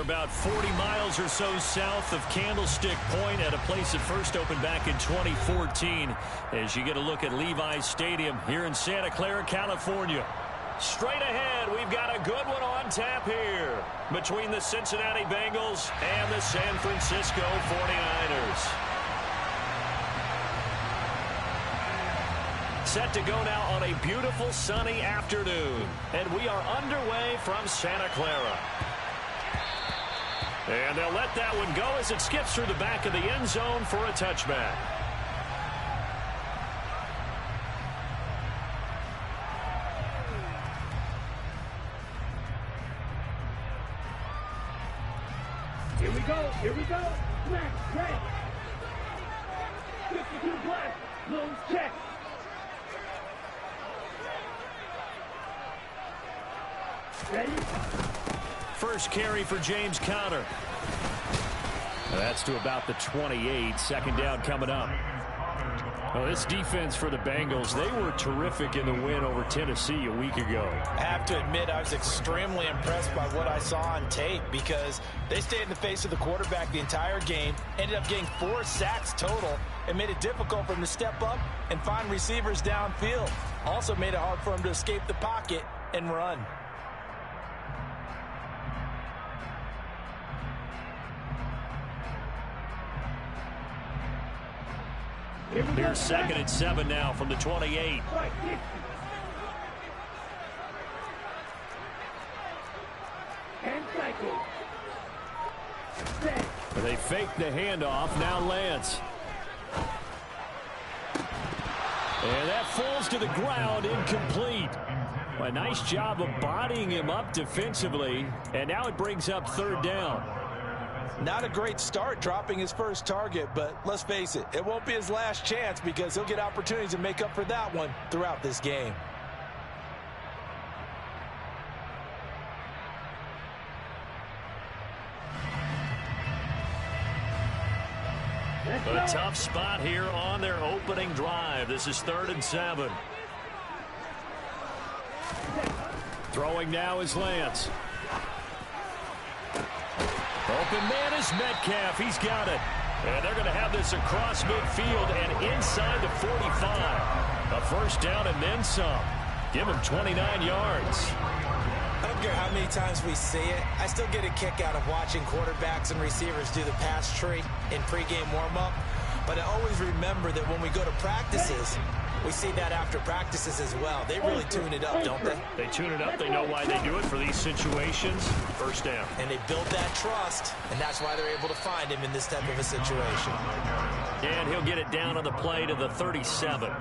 about 40 miles or so south of Candlestick Point at a place that first opened back in 2014 as you get a look at Levi's Stadium here in Santa Clara, California. Straight ahead, we've got a good one on tap here between the Cincinnati Bengals and the San Francisco 49ers. Set to go now on a beautiful sunny afternoon. And we are underway from Santa Clara. And they'll let that one go as it skips through the back of the end zone for a touchback. Here we go, here we go. Black, red. 52 black, nose check. Ready? First carry for James Conner. That's to about the 28. Second down coming up. Well, this defense for the Bengals, they were terrific in the win over Tennessee a week ago. I have to admit, I was extremely impressed by what I saw on tape because they stayed in the face of the quarterback the entire game, ended up getting 4 sacks total, and made it difficult for him to step up and find receivers downfield. Also made it hard for him to escape the pocket and run. Here's 2nd and 7 now from the 28. They fake the handoff. Now Lance. And that falls to the ground, incomplete. A nice job of bodying him up defensively. And now it brings up 3rd down. Not a great start dropping his first target, but let's face it, it won't be his last chance because he'll get opportunities to make up for that one throughout this game. A tough spot here on their opening drive. This is 3rd and 7. Throwing now is Lance. Open man is Metcalf. He's got it. And they're going to have this across midfield and inside the 45. A first down and then some. Give him 29 yards. I don't care how many times we see it. I still get a kick out of watching quarterbacks and receivers do the pass tree in pregame warm-up. But I always remember that when we go to practices, we see that after practices as well. They really tune it up, don't they? They tune it up. They know why they do it for these situations. First down. And they build that trust, and that's why they're able to find him in this type of a situation. And he'll get it down on the play to the 37.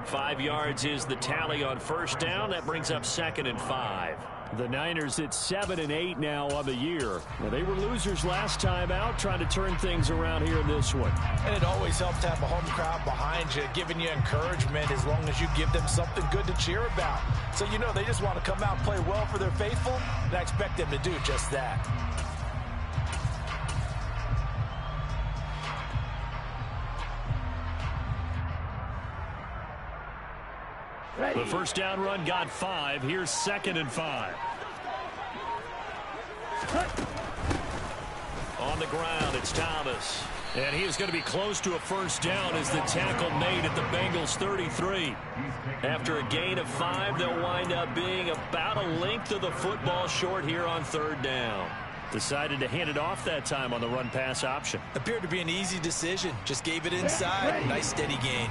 5 yards is the tally on first down. That brings up 2nd and 5. The Niners at 7 and 8 now on the year. Well, they were losers last time out, trying to turn things around here in this one. And it always helps to have a home crowd behind you, giving you encouragement as long as you give them something good to cheer about. So you know they just want to come out and play well for their faithful, and I expect them to do just that. The first down run got 5. Here's 2nd and 5. On the ground, it's Thomas. And he is going to be close to a first down as the tackle made at the Bengals 33. After a gain of 5, they'll wind up being about a length of the football short here on 3rd down. Decided to hand it off that time on the run-pass option. Appeared to be an easy decision. Just gave it inside. Nice steady gain.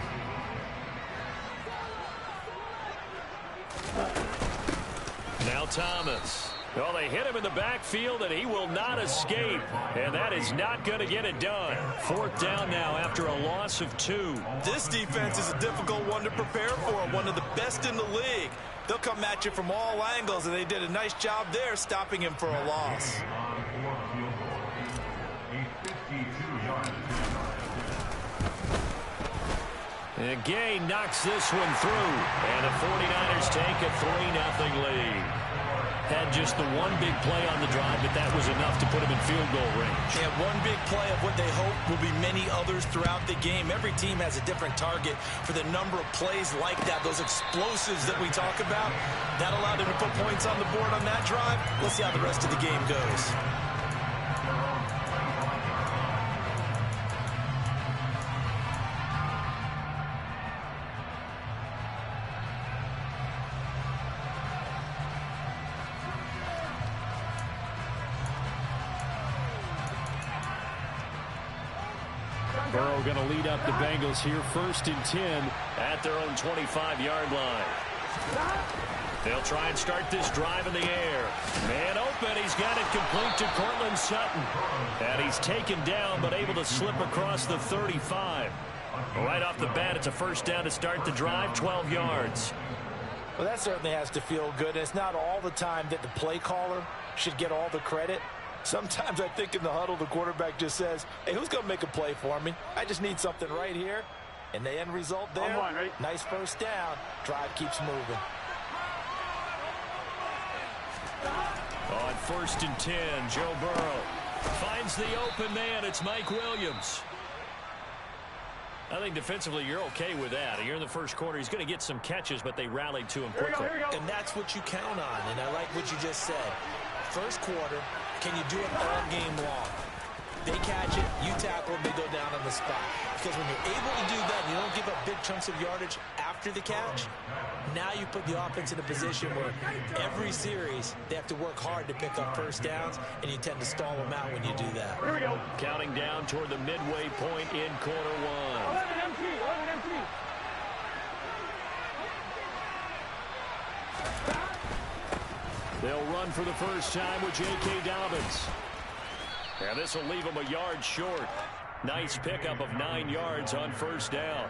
Now Thomas. Well, they hit him in the backfield, and he will not escape. And that is not going to get it done. 4th down now after a loss of 2. This defense is a difficult one to prepare for. One of the best in the league. They'll come at you from all angles, and they did a nice job there stopping him for a loss. And Gay knocks this one through. And the 49ers take a 3-0 lead. Had just the one big play on the drive, but that was enough to put him in field goal range. Yeah, one big play of what they hope will be many others throughout the game. Every team has a different target for the number of plays like that, those explosives that we talk about. That allowed him to put points on the board on that drive. Let's see how the rest of the game goes. Burrow going to lead up the Bengals here, 1st and 10 at their own 25-yard line. They'll try and start this drive in the air. Man open. He's got it complete to Cortland Sutton. And he's taken down but able to slip across the 35. Right off the bat, it's a 1st down to start the drive, 12 yards. Well, that certainly has to feel good. It's not all the time that the play caller should get all the credit. Sometimes I think in the huddle, the quarterback just says, hey, who's going to make a play for me? I just need something right here. And the end result there, nice 1st down. Drive keeps moving. On 1st and 10, Joe Burrow finds the open man. It's Mike Williams. I think defensively you're okay with that. You're in the 1st quarter. He's going to get some catches, but they rallied to him quickly. And that's what you count on, and I like what you just said. 1st quarter, can you do it all game long? They catch it, you tackle, they go down on the spot. Because when you're able to do that, you don't give up big chunks of yardage after the catch. Now you put the offense in a position where every series they have to work hard to pick up 1st downs, and you tend to stall them out when you do that. Here we go. Counting down toward the midway point in quarter 1. They'll run for the 1st time with J.K. Dobbins. And this will leave them a yard short. Nice pickup of 9 yards on 1st down.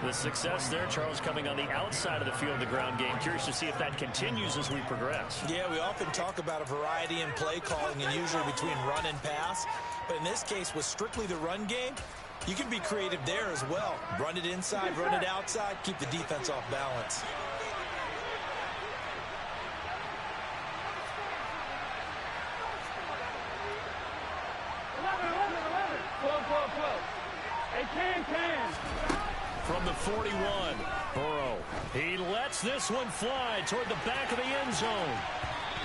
The success there, Charles, coming on the outside of the field of the ground game. Curious to see if that continues as we progress. Yeah, we often talk about a variety in play calling and usually between run and pass. But in this case, with strictly the run game, you can be creative there as well. Run it inside, run it outside, keep the defense off balance. From the 41, Burrow. He lets this one fly toward the back of the end zone.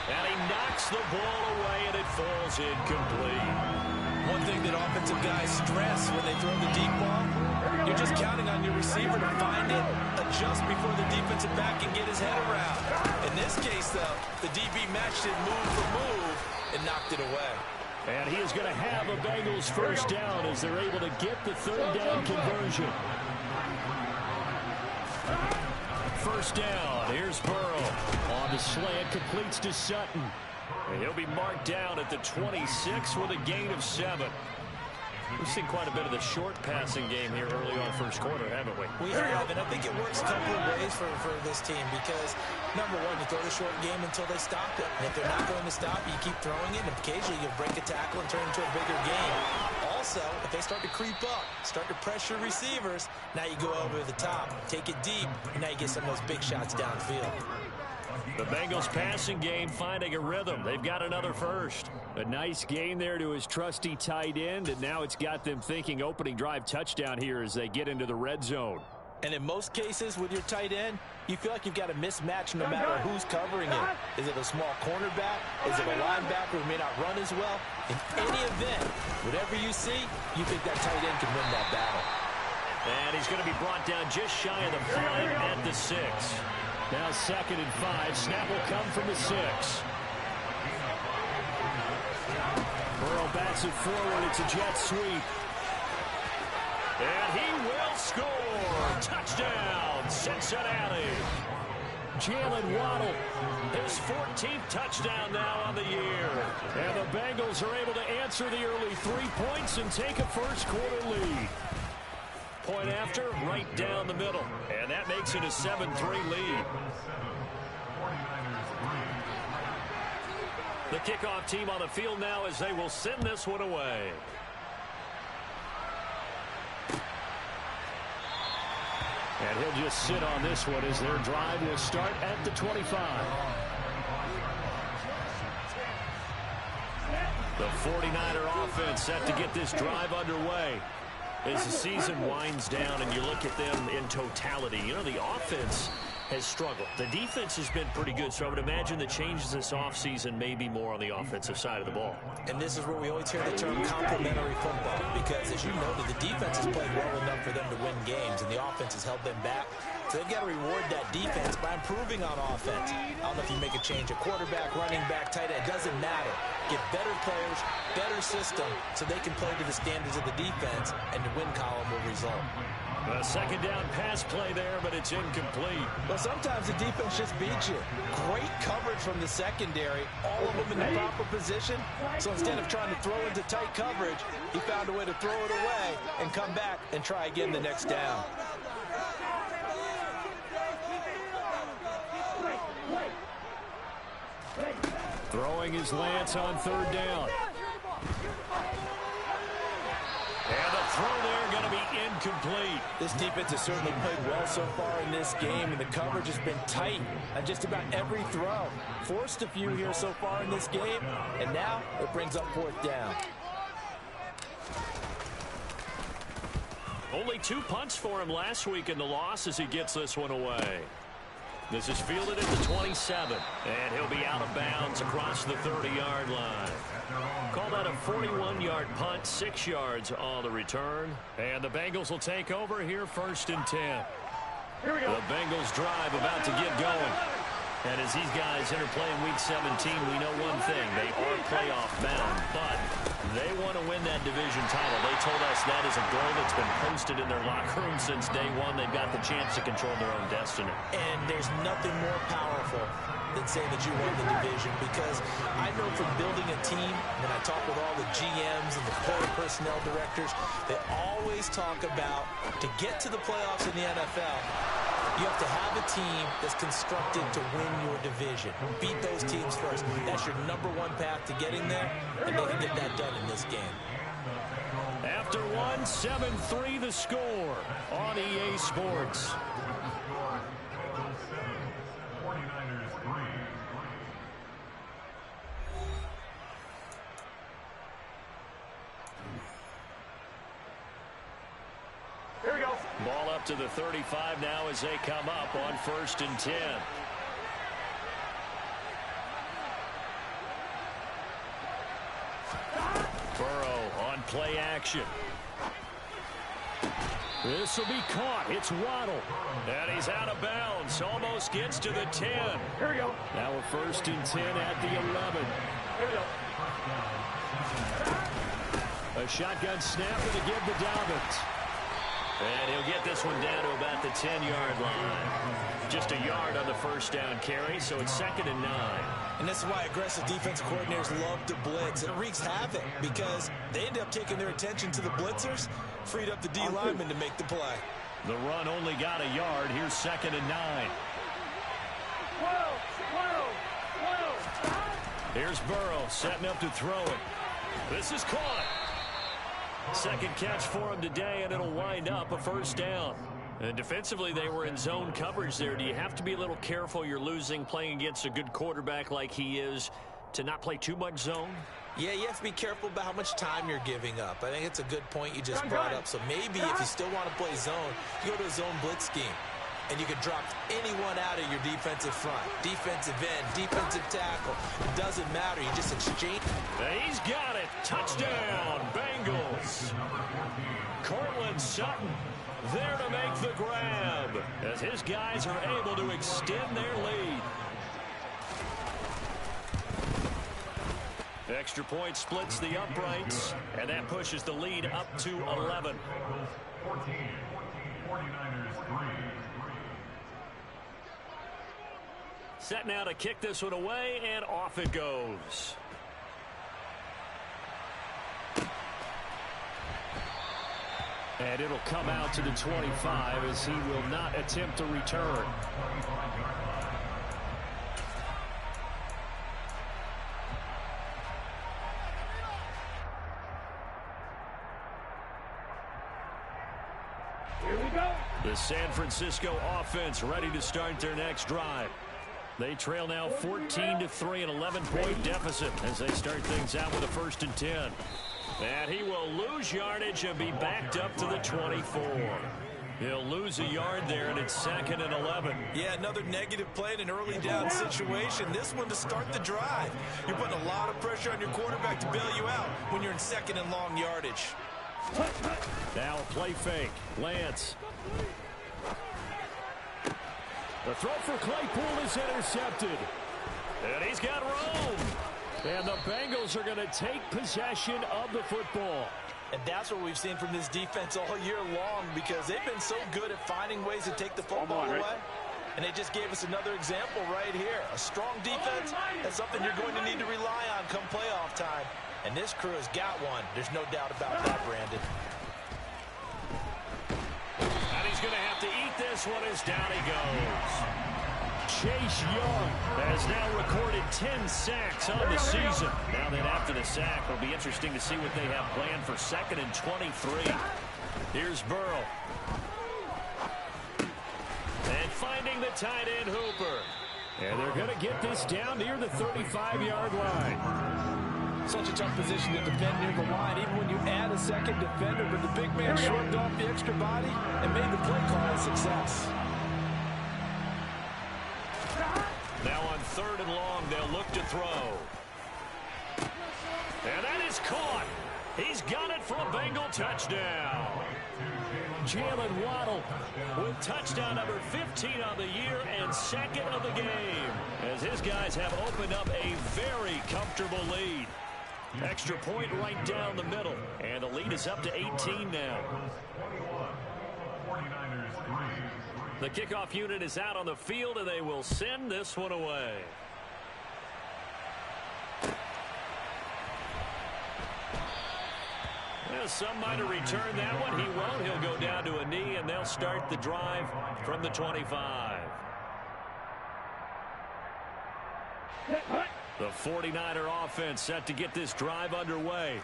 And he knocks the ball away, and it falls incomplete. One thing that offensive guys stress when they throw the deep ball, you're just counting on your receiver to find it, adjust before the defensive back can get his head around. In this case, though, the DB matched it move for move and knocked it away. And he is going to have a Bengals 1st down as they're able to get the 3rd down conversion. 1st down. Here's Burrow. On the slant, completes to Sutton. And he'll be marked down at the 26 with a gain of 7. We've seen quite a bit of the short passing game here early on 1st quarter, haven't we? We have, and I think it works a couple of ways for this team because, number one, you throw the short game until they stop it. And if they're not going to stop, you keep throwing it, and occasionally you'll break a tackle and turn it into a bigger game. Also, if they start to creep up, start to pressure receivers, now you go over the top, take it deep, and now you get some of those big shots downfield. The Bengals passing game finding a rhythm. They've got another 1st. A nice gain there to his trusty tight end, and now it's got them thinking opening drive touchdown here as they get into the red zone. And in most cases with your tight end, you feel like you've got a mismatch no matter who's covering it. Is it a small cornerback? Is it a linebacker who may not run as well? In any event, whatever you see, you think that tight end can win that battle. And he's going to be brought down just shy of the 5 at the 6. Now 2nd and 5. Snap will come from the 6. Burrow bats it forward. It's a jet sweep. And he will score. Touchdown, Cincinnati. Jalen Waddle, his 14th touchdown now on the year. And the Bengals are able to answer the early 3 points and take a 1st quarter lead. Point after, right down the middle. And that makes it a 7-3 lead. The kickoff team on the field now as they will send this one away. And he'll just sit on this one as their drive will start at the 25. The 49er offense set to get this drive underway. As the season winds down and you look at them in totality, you know, the offense has struggled. The defense has been pretty good, so I would imagine the changes this offseason may be more on the offensive side of the ball. And this is where we always hear the term complementary football, because as you noted, the defense has played well enough for them to win games, and the offense has held them back So they've got to reward that defense by improving on offense. I don't know if you make a change at quarterback, running back, tight end. It doesn't matter. Get better players, better system, so they can play to the standards of the defense, and the win column will result. A second down pass play there, but it's incomplete. Well, sometimes the defense just beats you. Great coverage from the secondary, all of them in the proper position. So instead of trying to throw into tight coverage, he found a way to throw it away and come back and try again the next down. Throwing his Lance on third down. And the throw there going to be incomplete. This defense has certainly played well so far in this game, and the coverage has been tight on just about every throw. Forced a few here so far in this game, and now it brings up fourth down. Only 2 punts for him last week in the loss as he gets this one away. This is fielded at the 27, and he'll be out of bounds across the 30-yard line. Call that a 41-yard punt, 6 yards on the return. And the Bengals will take over here, 1st and 10. Here we go. The Bengals drive about to get going. And as these guys interplay in Week 17, we know one thing. They are playoff bound, but they want to win that division title. They told us that is a goal that's been posted in their locker room since day one. They've got the chance to control their own destiny. And there's nothing more powerful than saying that you won the division, because I know from building a team, when I talk with all the GMs and the player personnel directors, they always talk about, to get to the playoffs in the NFL, you have to have a team that's constructed to win your division. Beat those teams first. That's your #1 path to getting there, and they can get that done in this game. After one, 7-3 the score on EA Sports. Here we go. Ball up to the 35 now as they come up on 1st and 10. Burrow on play action. This will be caught. It's Waddle. And he's out of bounds. Almost gets to the 10. Here we go. Now a 1st and 10 at the 11. Here we go. A shotgun snap to give to Dobbins. And he'll get this one down to about the 10-yard line. Just a yard on the 1st down carry, so it's 2nd and 9. And this is why aggressive defensive coordinators love to blitz. And it wreaks havoc because they end up taking their attention to the blitzers, freed up the D lineman to make the play. The run only got a yard. Here's 2nd and 9. Here's Burrow setting up to throw it. This is caught. Second catch for him today, and it'll wind up a 1st down. And defensively, they were in zone coverage there. Do you have to be a little careful? You're losing, playing against a good quarterback like he is, to not play too much zone? Yeah, you have to be careful about how much time you're giving up. I think it's a good point you just brought up. So maybe if you still want to play zone, you go to a zone blitz scheme. And you can drop anyone out of your defensive front. Defensive end, defensive tackle. It doesn't matter. You just exchange. He's got it. Touchdown, Bengals. Cortland Sutton there to make the grab as his guys are able to extend their lead. Extra point splits the uprights, and that pushes the lead up to 11. 14, 49ers 3. Set now to kick this one away, and off it goes. And it'll come out to the 25 as he will not attempt to return. Here we go. The San Francisco offense ready to start their next drive. They trail now 14-3, an 11-point deficit as they start things out with a 1st and 10. And he will lose yardage and be backed up to the 24. He'll lose a yard there, and it's 2nd and 11. Yeah, another negative play in an early down situation. This one to start the drive. You're putting a lot of pressure on your quarterback to bail you out when you're in 2nd and long yardage. Now a play fake. Lance. The throw for Claypool is intercepted. And he's got room. And the Bengals are going to take possession of the football. And that's what we've seen from this defense all year long, because they've been so good at finding ways to take the football away. And they just gave us another example right here. A strong defense, that's something you're going to need to rely on come playoff time. And this crew has got one. There's no doubt about that, Brandon. And he's going to have to eat this one as down he goes. Chase Young has now recorded 10 sacks on the season. Now that after the sack, it'll be interesting to see what they have planned for 2nd and 23. Here's Burrow. And finding the tight end Hooper. And they're going to get this down near the 35-yard line. Such a tough position to defend near the line, even when you add a second defender, but the big man shrugged off the extra body and made the play call a success. Now on 3rd and long, they'll look to throw. And that is caught. He's got it for a Bengal touchdown. Jalen Waddle with touchdown number 15 on the year and 2nd of the game, as his guys have opened up a very comfortable lead. Extra point right down the middle, and the lead is up to 18 now. The kickoff unit is out on the field, and they will send this one away. Well, some might have returned that one. He won't. He'll go down to a knee, and they'll start the drive from the 25. The 49er offense set to get this drive underway.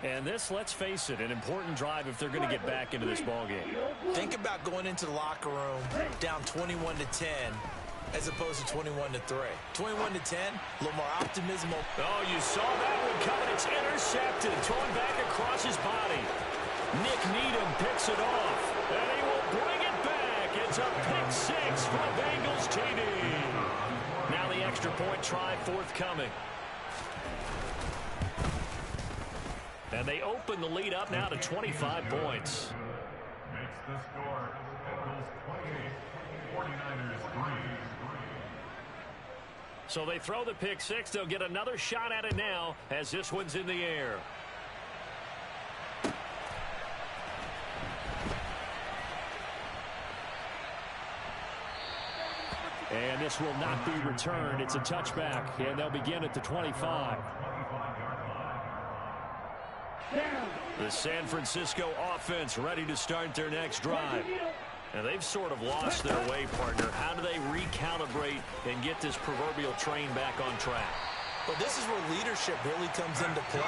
And this, let's face it, an important drive if they're going to get back into this ballgame. Think about going into the locker room down 21-10 as opposed to 21-3. 21-10, a little more optimism. Oh, you saw that one coming. It's intercepted. Thrown back across his body. Nick Needham picks it off. And he will bring it back. It's a pick 6 for the Bengals TD. Now the extra point try forthcoming. And they open the lead up now to 25 points. Makes the score. Bengals 28, 49ers 3. So they throw the pick 6. They'll get another shot at it now as this one's in the air. And this will not be returned. It's a touchback, and they'll begin at the 25. The San Francisco offense ready to start their next drive. And they've sort of lost their way, partner. How do they recalibrate and get this proverbial train back on track? Well, this is where leadership really comes into play.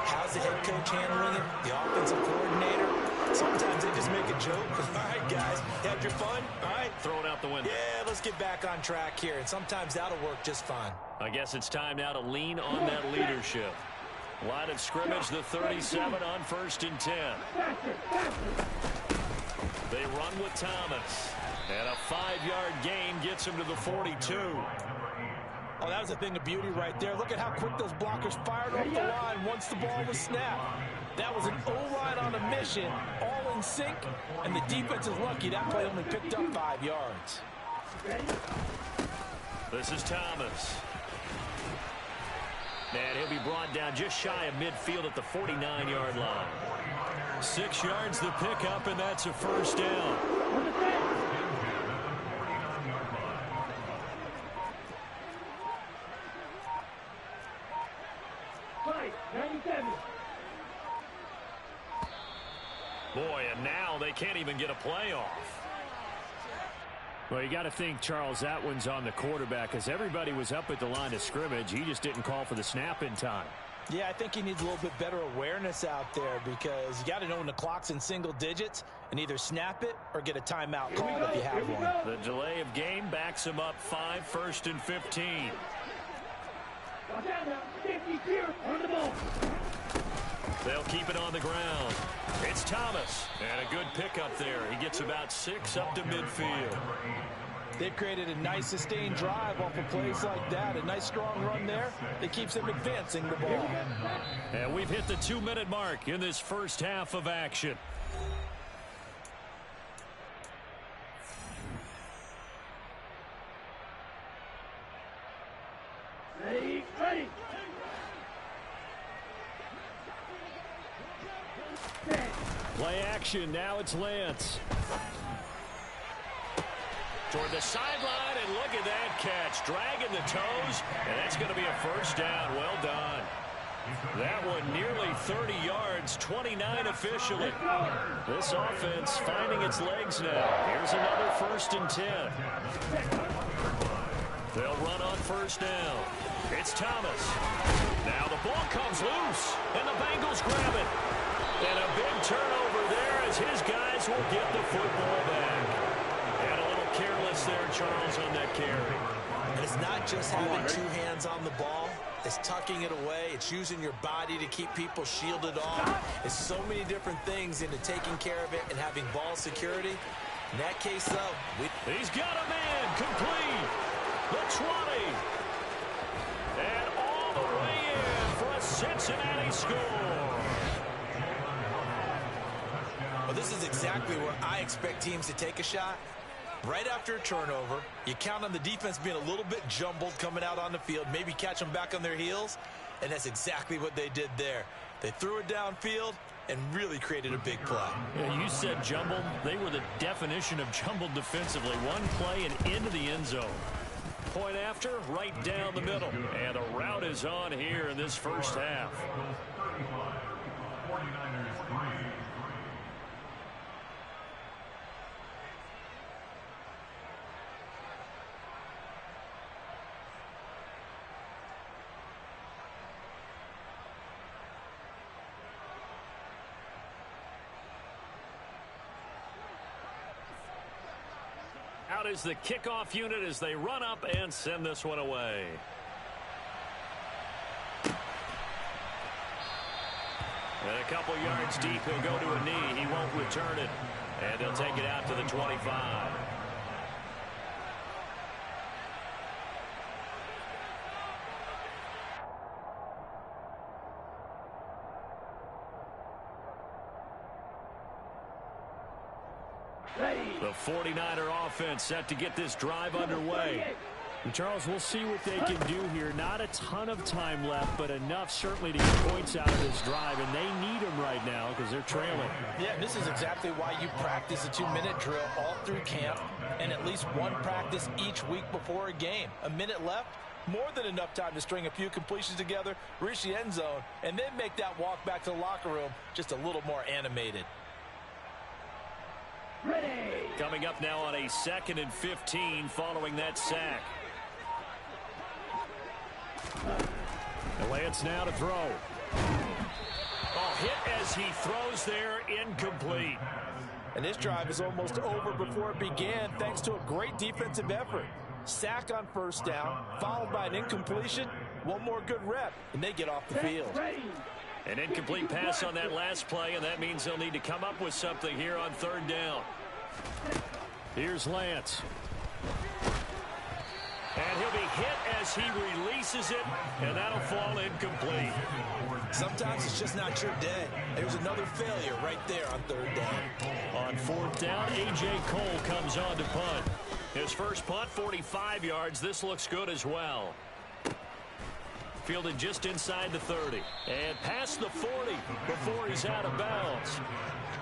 How's the head coach handling it? The offensive coordinator? Sometimes they just make a joke. All right, guys, you had your fun? All right. Throw it out the window. Yeah, let's get back on track here. And sometimes that'll work just fine. I guess it's time now to lean on that leadership. Line of scrimmage, the 37 on 1st and 10. They run with Thomas. And a 5-yard gain gets him to the 42. Oh, that was a thing of beauty right there. Look at how quick those blockers fired off the line once the ball was snapped. That was an O-line on a mission, all in sync, and the defense is lucky that play only picked up 5 yards. This is Thomas. And he'll be brought down just shy of midfield at the 49-yard line. 6 yards the pickup, and that's a first down. Boy, and now they can't even get a play off. Well, you got to think, Charles, that one's on the quarterback, as everybody was up at the line of scrimmage. He just didn't call for the snap in time. Yeah, I think he needs a little bit better awareness out there, because you got to know when the clock's in single digits and either snap it or get a timeout called if you have one. The delay of game backs him up 5, 1st and 15. They'll keep it on the ground. It's Thomas, and a good pickup there. He gets about 6 up to midfield. They've created a nice sustained drive off of plays like that. A nice strong run there that keeps them advancing the ball. And we've hit the 2-minute mark in this first half of action. Ready, ready. Play action. Now it's Lance. Toward the sideline, and look at that catch. Dragging the toes, and that's going to be a first down. Well done. That one nearly 30 yards, 29 officially. This offense finding its legs now. Here's another 1st and 10. They'll run on first down. It's Thomas. Now the ball comes loose, and the Bengals grab it. And a big turnover there as his guys will get the football back. And a little careless there, Charles, on that carry. And it's not just having 2 hands on the ball. It's tucking it away. It's using your body to keep people shielded off. It's so many different things into taking care of it and having ball security. In that case, though, he's got a man complete. The 20. And all the way in for a Cincinnati score. Well, this is exactly where I expect teams to take a shot. Right after a turnover, you count on the defense being a little bit jumbled coming out on the field, maybe catch them back on their heels, and that's exactly what they did there. They threw it downfield and really created a big play. Yeah, you said jumbled. They were the definition of jumbled defensively. One play and into the end zone. Point after, right down the middle. And a route is on here in this first half. 49ers 3. Out is the kickoff unit as they run up and send this one away. And a couple yards deep, he'll go to a knee. He won't return it. And he'll take it out to the 25. The 49er offense set to get this drive underway. And Charles, we'll see what they can do here. Not a ton of time left, but enough certainly to get points out of this drive, and they need them right now because they're trailing. Yeah, this is exactly why you practice a 2-minute drill all through camp and at least one practice each week before a game. A minute left, more than enough time to string a few completions together, reach the end zone, and then make that walk back to the locker room just a little more animated. Ready. Coming up now on a 2nd and 15 following that sack. Lance now to throw. Oh, hit as he throws there, incomplete. And this drive is almost over before it began thanks to a great defensive effort. Sack on first down, followed by an incompletion. One more good rep, and they get off the field. An incomplete pass on that last play, and that means they'll need to come up with something here on 3rd down. Here's Lance. And he'll be hit as he releases it, and that'll fall incomplete. Sometimes it's just not your day. There's another failure right there on 3rd down. On 4th down, A.J. Cole comes on to punt. His first punt, 45 yards. This looks good as well. Fielded just inside the 30. And past the 40 before he's out of bounds.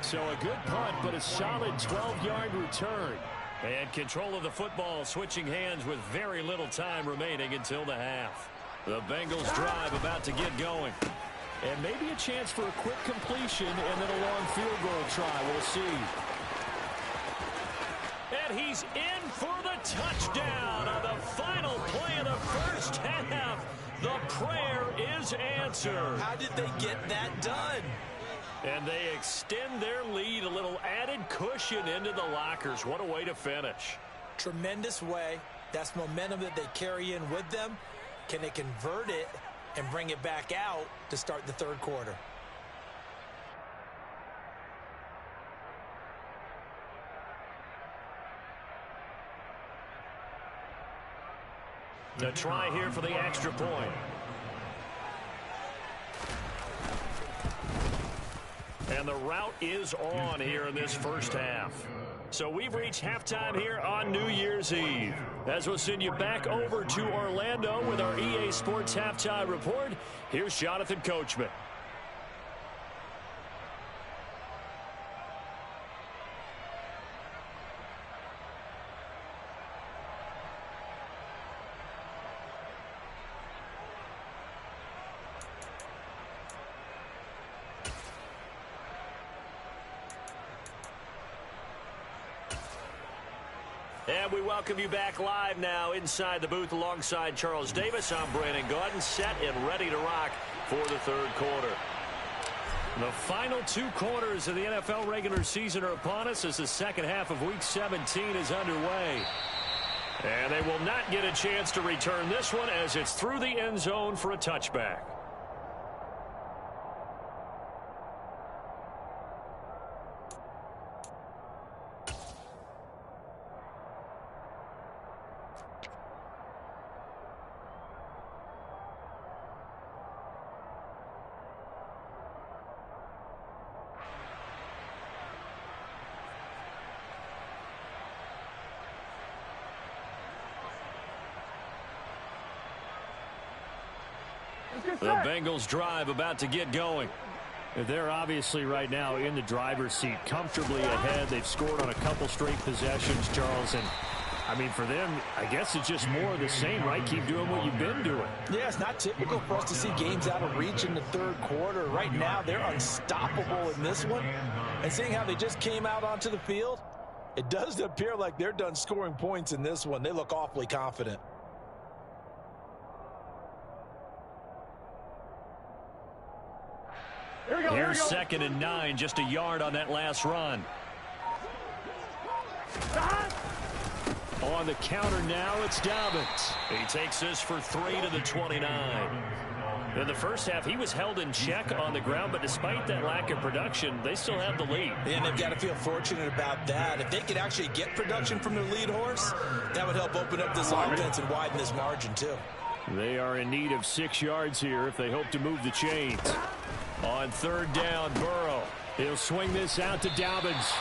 So a good punt, but a solid 12-yard return. And control of the football switching hands with very little time remaining until the half. The Bengals drive about to get going. And maybe a chance for a quick completion and then a long field goal try. We'll see. And he's in for the touchdown on the final play of the first half. The prayer is answered. How did they get that done? And they extend their lead, a little added cushion into the lockers. What a way to finish. Tremendous way. That's momentum that they carry in with them. Can they convert it and bring it back out to start the 3rd quarter? The try here for the extra point. And the route is on here in this first half. So we've reached halftime here on New Year's Eve. As we'll send you back over to Orlando with our EA Sports Halftime Report, here's Jonathan Coachman. And we welcome you back live now inside the booth alongside Charles Davis. I'm Brandon Gaudin, set and ready to rock for the third quarter. The final 2 quarters of the NFL regular season are upon us as the second half of Week 17 is underway. And they will not get a chance to return this one as it's through the end zone for a touchback. The Bengals drive about to get going. They're obviously right now in the driver's seat, comfortably ahead. They've scored on a couple straight possessions, Charles. And, I mean, for them, I guess it's just more of the same, right? Keep doing what you've been doing. Yeah, it's not typical for us to see games out of reach in the third quarter. Right now, they're unstoppable in this one. And seeing how they just came out onto the field, it does appear like they're done scoring points in this one. They look awfully confident. Here's 2nd and 9, just a yard on that last run. On the counter now, it's Dobbins. He takes this for 3 to the 29. In the first half, he was held in check on the ground, but despite that lack of production, they still have the lead. And they've got to feel fortunate about that. If they could actually get production from their lead horse, that would help open up this offense and widen this margin, too. They are in need of 6 yards here if they hope to move the chains. On 3rd down, Burrow. He'll swing this out to Dobbins.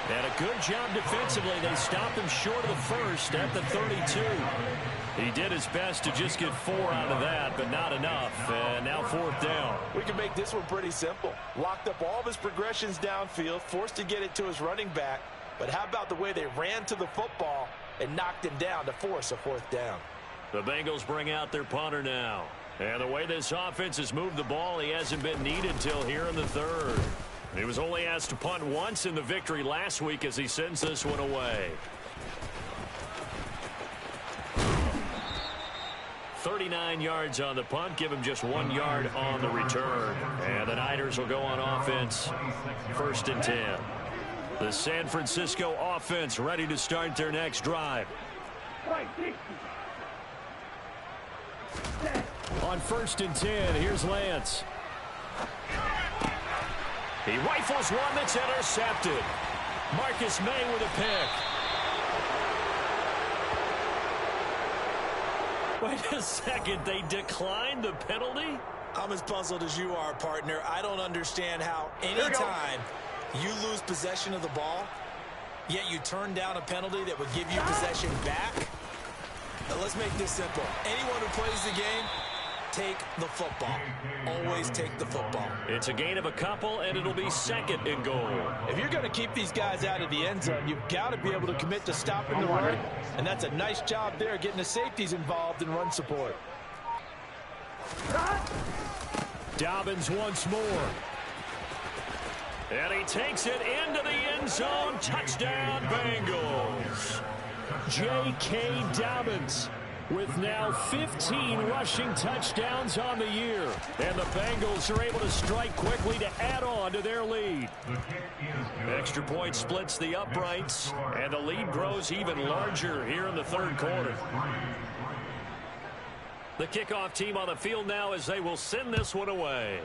And a good job defensively. They stopped him short of the first at the 32. He did his best to just get 4 out of that, but not enough. And now 4th down. We can make this one pretty simple. Locked up all of his progressions downfield, forced to get it to his running back. But how about the way they ran to the football and knocked him down to force a 4th down? The Bengals bring out their punter now. And the way this offense has moved the ball, he hasn't been needed till here in the 3rd. He was only asked to punt once in the victory last week as he sends this one away. 39 yards on the punt, give him just 1 yard on the return. And the Niners will go on offense, 1st and 10. The San Francisco offense ready to start their next drive. On 1st and 10, here's Lance. He rifles one that's intercepted. Marcus May with a pick. Wait a second, they declined the penalty? I'm as puzzled as you are, partner. I don't understand how anytime you lose possession of the ball, yet you turn down a penalty that would give you possession back. Now, let's make this simple. Anyone who plays the game, take the football. Always take the football. It's a gain of a couple, and it'll be 2nd and goal. If you're going to keep these guys out of the end zone, you've got to be able to commit to stopping the run. And that's a nice job there, getting the safeties involved in run support. Dobbins once more. And he takes it into the end zone. Touchdown, Bengals. J.K. Dobbins with now 15 rushing touchdowns on the year. And the Bengals are able to strike quickly to add on to their lead. Extra point splits the uprights, and the lead grows even larger here in the 3rd quarter. The kickoff team on the field now as they will send this one away.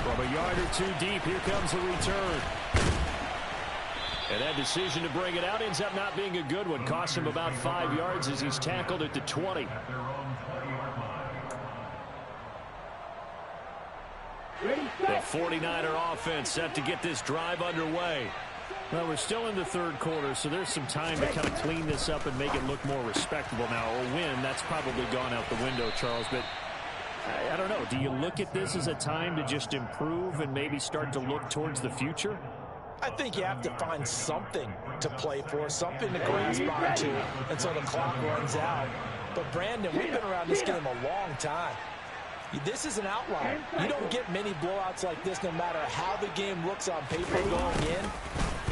From a yard or 2 deep, here comes the return. And that decision to bring it out ends up not being a good one. Costs him about 5 yards as he's tackled at the 20. Ready? The 49er offense set to get this drive underway. Well, we're still in the third quarter, so there's some time to kind of clean this up and make it look more respectable. Now, a win, that's probably gone out the window, Charles, but I don't know. Do you look at this as a time to just improve and maybe start to look towards the future? I think you have to find something to play for, something to grasp onto until the clock runs out. But, Brandon, we've been around this game a long time. This is an outlier. You don't get many blowouts like this no matter how the game looks on paper going in.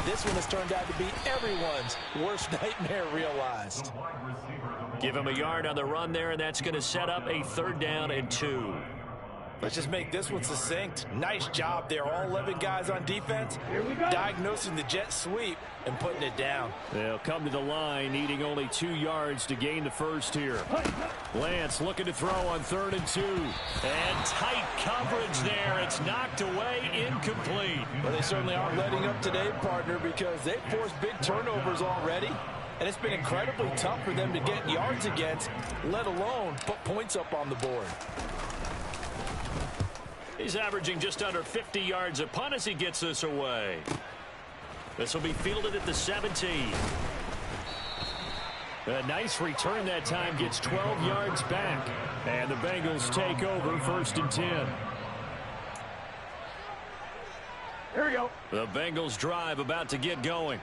This one has turned out to be everyone's worst nightmare realized. Give him a yard on the run there, and that's going to set up a 3rd down and 2. Let's just make this one succinct. Nice job there. All 11 guys on defense diagnosing the jet sweep and putting it down. They'll come to the line needing only 2 yards to gain the first here. Lance looking to throw on 3rd and 2. And tight coverage there. It's knocked away, incomplete. Well, they certainly aren't letting up today, partner, because they've forced big turnovers already. And it's been incredibly tough for them to get yards against, let alone put points up on the board. He's averaging just under 50 yards a punt as he gets this away. This will be fielded at the 17. A nice return that time, gets 12 yards back. And the Bengals take over 1st and 10. Here we go. The Bengals drive about to get going.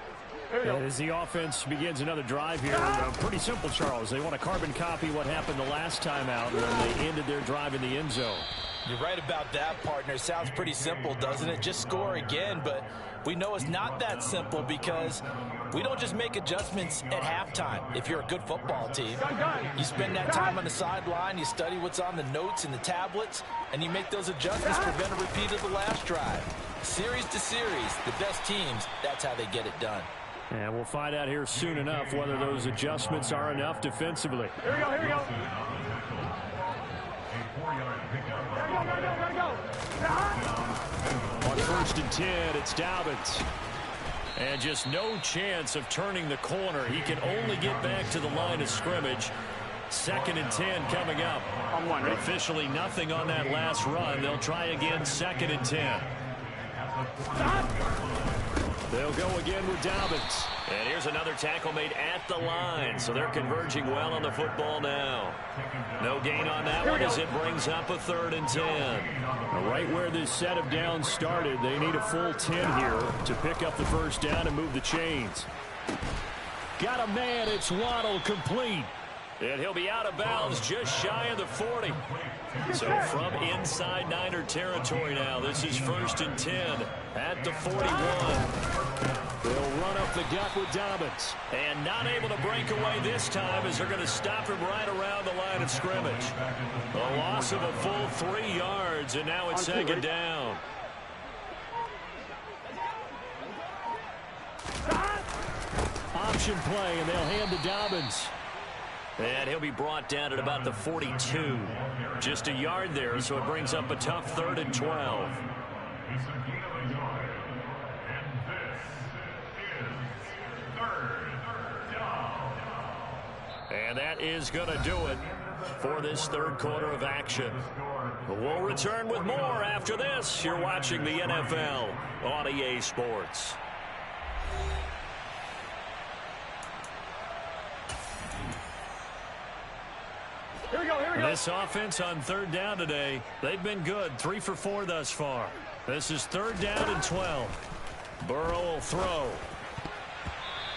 As the offense begins another drive here, pretty simple, Charles. They want to carbon copy what happened the last time out when they ended their drive in the end zone. You're right about that, partner. Sounds pretty simple, doesn't it? Just score again, but we know it's not that simple because we don't just make adjustments at halftime. If you're a good football team, you spend that time on the sideline, you study what's on the notes and the tablets, and you make those adjustments to prevent a repeat of the last drive. Series to series, the best teams, that's how they get it done. And we'll find out here soon enough whether those adjustments are enough defensively. Here we go, here we go. On 1st and 10, it's Dobbins. And just no chance of turning the corner. He can only get back to the line of scrimmage. 2nd and 10 coming up. Officially nothing on that last run. They'll try again 2nd and 10. They'll go again with Dobbins. And here's another tackle made at the line. So they're converging well on the football now. No gain on that one as it brings up a 3rd and 10. Now, right where this set of downs started, they need a full 10 here to pick up the 1st down and move the chains. Got a man. It's Waddle, complete. And he'll be out of bounds just shy of the 40. So from inside Niner territory now, this is 1st and 10 at the 41. They'll run up the gut with Dobbins. And not able to break away this time as they're going to stop him right around the line of scrimmage. A loss of a full 3 yards, and now it's 2nd down. Option play, and they'll hand to Dobbins. And he'll be brought down at about the 42. Just a yard there, so it brings up a tough 3rd and 12. And that is going to do it for this 3rd quarter of action. We'll return with more after this. You're watching the NFL on EA Sports. Here we go, here we go. This offense on 3rd down today, they've been good. 3 for 4 thus far. This is 3rd down and 12. Burrow will throw.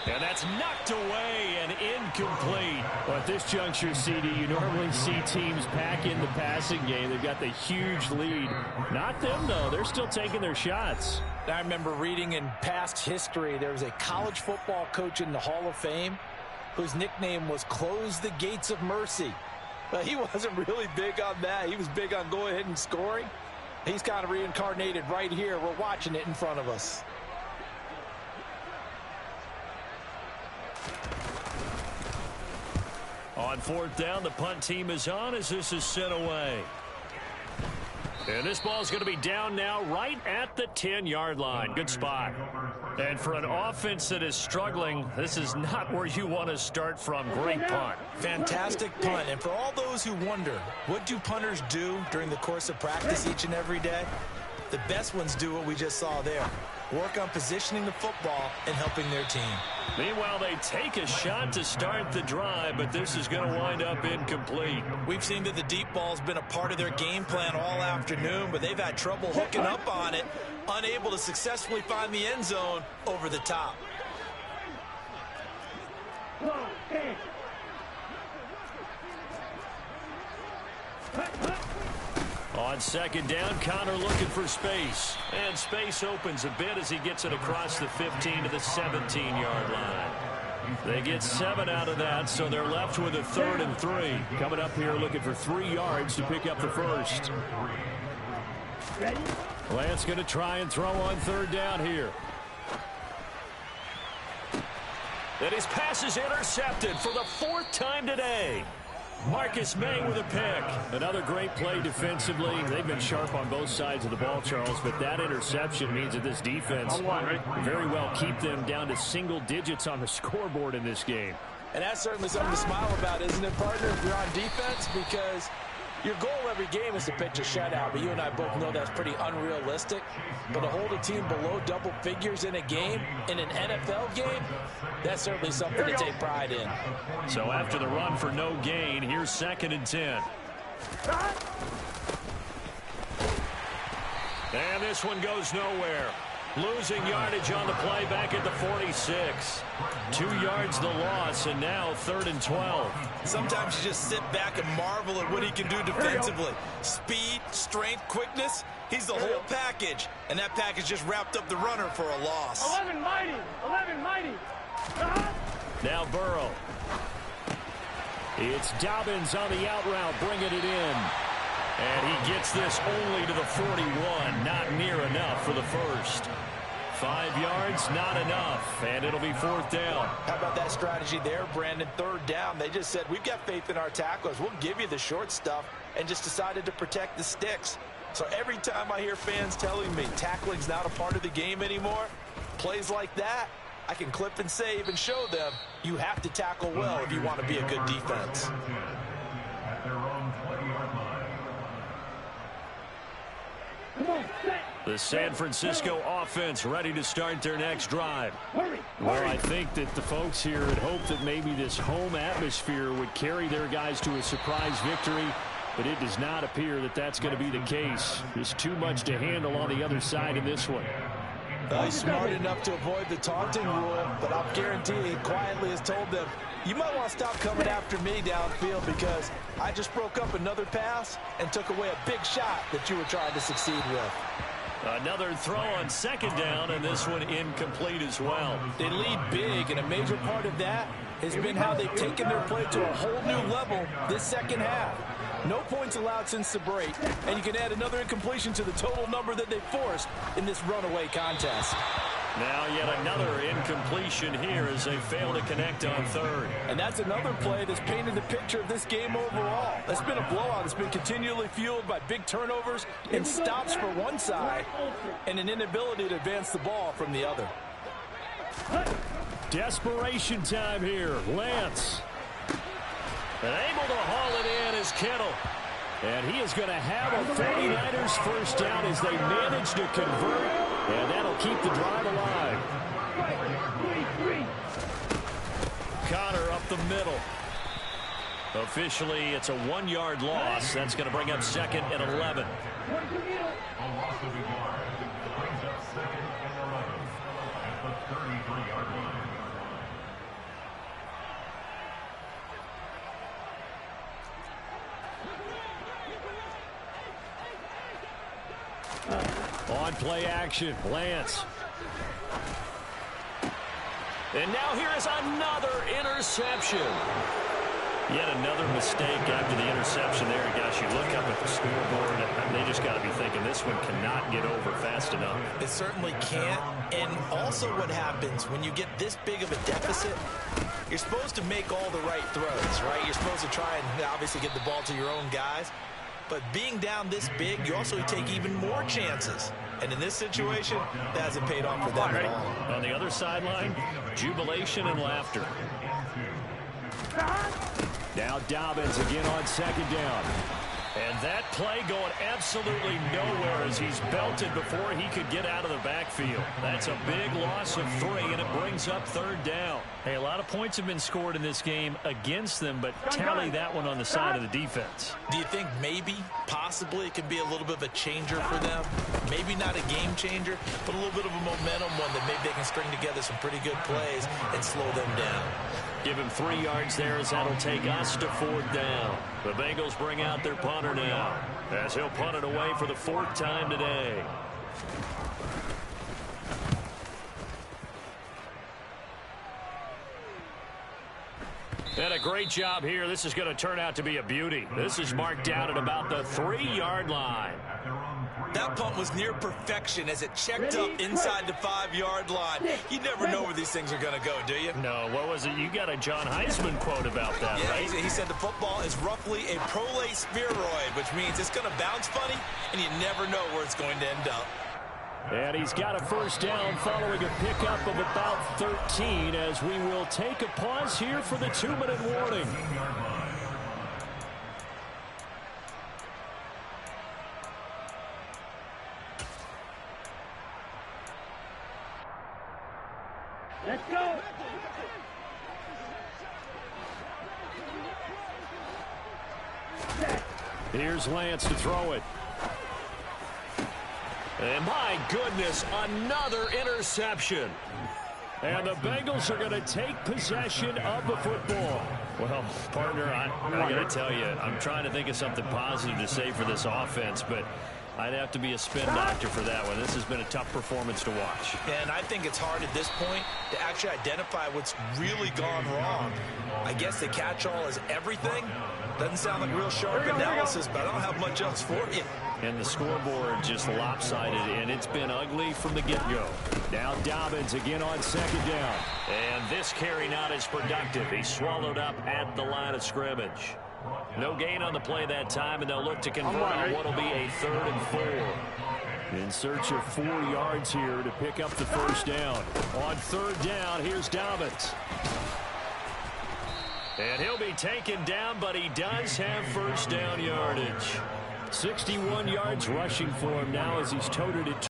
And that's knocked away and incomplete. Well, at this juncture, CD, you normally see teams pack in the passing game. They've got the huge lead. Not them, though. They're still taking their shots. I remember reading in past history, there was a college football coach in the Hall of Fame whose nickname was Close the Gates of Mercy. But he wasn't really big on that. He was big on going ahead and scoring. He's kind of reincarnated right here. We're watching it in front of us. On 4th down, the punt team is on as this is sent away. And this ball is going to be down now right at the 10-yard line. Good spot. And for an offense that is struggling, this is not where you want to start from. Great punt. Fantastic punt. And for all those who wonder, what do punters do during the course of practice each and every day? The best ones do what we just saw there. Work on positioning the football and helping their team. Meanwhile, they take a shot to start the drive, but this is going to wind up incomplete. We've seen that the deep ball's been a part of their game plan all afternoon, but they've had trouble hooking up on it, unable to successfully find the end zone over the top. On second down, Connor looking for space. And space opens a bit as he gets it across the 15 to the 17-yard line. They get 7 out of that, so they're left with a 3rd and 3. Coming up here looking for 3 yards to pick up the first. Lance going to try and throw on 3rd down here. And his pass is intercepted for the 4th time today. Marcus May with a pick. Another great play defensively. They've been sharp on both sides of the ball, Charles, but that interception means that this defense very well keep them down to single digits on the scoreboard in this game. And that's certainly something to smile about, isn't it, partner, if you're on defense? Because your goal every game is to pitch a shutout, but you and I both know that's pretty unrealistic. But to hold a team below double figures in a game, in an NFL game, that's certainly something to take pride in. So after the run for no gain, here's 2nd and 10. And this one goes nowhere. Losing yardage on the play back at the 46. 2 yards the loss, and now 3rd and 12. Sometimes you just sit back and marvel at what he can do defensively. Speed, strength, quickness. He's the whole package, and that package just wrapped up the runner for a loss. 11 mighty. 11 mighty. Now Burrow. It's Dobbins on the out route, bringing it in. And he gets this only to the 41. Not near enough for the first. 5 yards, not enough. And it'll be 4th down. How about that strategy there, Brandon? 3rd down. They just said, we've got faith in our tacklers. We'll give you the short stuff, and just decided to protect the sticks. So every time I hear fans telling me tackling's not a part of the game anymore, plays like that, I can clip and save and show them you have to tackle well if you want to be a good defense. At their own 20-yard line. The San Francisco offense ready to start their next drive. Well, I think that the folks here had hoped that maybe this home atmosphere would carry their guys to a surprise victory, but it does not appear that that's going to be the case. There's too much to handle on the other side in this one. He's smart enough to avoid the taunting rule, but I'll guarantee he quietly has told them, you might want to stop coming after me downfield because I just broke up another pass and took away a big shot that you were trying to succeed with. Another throw on 2nd down, and this one incomplete as well. They lead big, and a major part of that has been how they've taken their play to a whole new level this second half. No points allowed since the break, and you can add another incompletion to the total number that they forced in this runaway contest. Now yet another incompletion here as they fail to connect on 3rd. And that's another play that's painted the picture of this game overall. It's been a blowout. It's been continually fueled by big turnovers and stops for one side and an inability to advance the ball from the other. Desperation time here. Lance. And able to haul it in is Kittle. And he is going to have a 49ers first down as they manage to convert, and that'll keep the drive alive. Connor up the middle. Officially, it's a 1-yard loss. That's going to bring up 2nd and 11. A loss of a yard. Brings up 2nd and 11 at the 33-yard line. On play action, Lance. And now here is another interception. Yet another mistake after the interception there. Gosh, you look up at the scoreboard, and they just got to be thinking this one cannot get over fast enough. It certainly can't. And also what happens when you get this big of a deficit, you're supposed to make all the right throws, right? You're supposed to try and obviously get the ball to your own guys. But being down this big, you also take even more chances. And in this situation, that hasn't paid off for them at all. On the other sideline, jubilation and laughter. Now Dobbins again on 2nd down. And that play going absolutely nowhere as he's belted before he could get out of the backfield. That's a big loss of 3, and it brings up 3rd down. Hey, a lot of points have been scored in this game against them, but tally that one on the side of the defense. Do you think maybe, possibly, it can be a little bit of a changer for them? Maybe not a game changer, but a little bit of a momentum one that maybe they can string together some pretty good plays and slow them down. Give him 3 yards there as that'll take us to 4th down. The Bengals bring out their punter now as he'll punt it away for the 4th time today. And a great job here. This is going to turn out to be a beauty. This is marked out at about the 3-yard line. That punt was near perfection as it checked up inside the 5-yard line. You never know where these things are going to go, do you? No, what was it? You got a John Heisman quote about that, yeah, right? He said the football is roughly a prolate spheroid, which means it's going to bounce funny, and you never know where it's going to end up. And he's got a 1st down following a pickup of about 13 as we will take a pause here for the 2-minute warning. Let's go. Here's Lance to throw it. And my goodness, another interception. And the Bengals are going to take possession of the football. Well, partner, I got to tell you, I'm trying to think of something positive to say for this offense, but I'd have to be a spin doctor for that one. This has been a tough performance to watch. And I think it's hard at this point to actually identify what's really gone wrong. I guess the catch-all is everything. Doesn't sound like real sharp analysis, but I don't have much else for you. And the scoreboard just lopsided, and it's been ugly from the get-go. Now Dobbins again on 2nd down. And this carry not as productive. He's swallowed up at the line of scrimmage. No gain on the play that time, and they'll look to convert on what will be a 3rd and 4. In search of 4 yards here to pick up the 1st down. On 3rd down, here's Dobbins. And he'll be taken down, but he does have 1st down yardage. 61 yards rushing for him now as he's toted it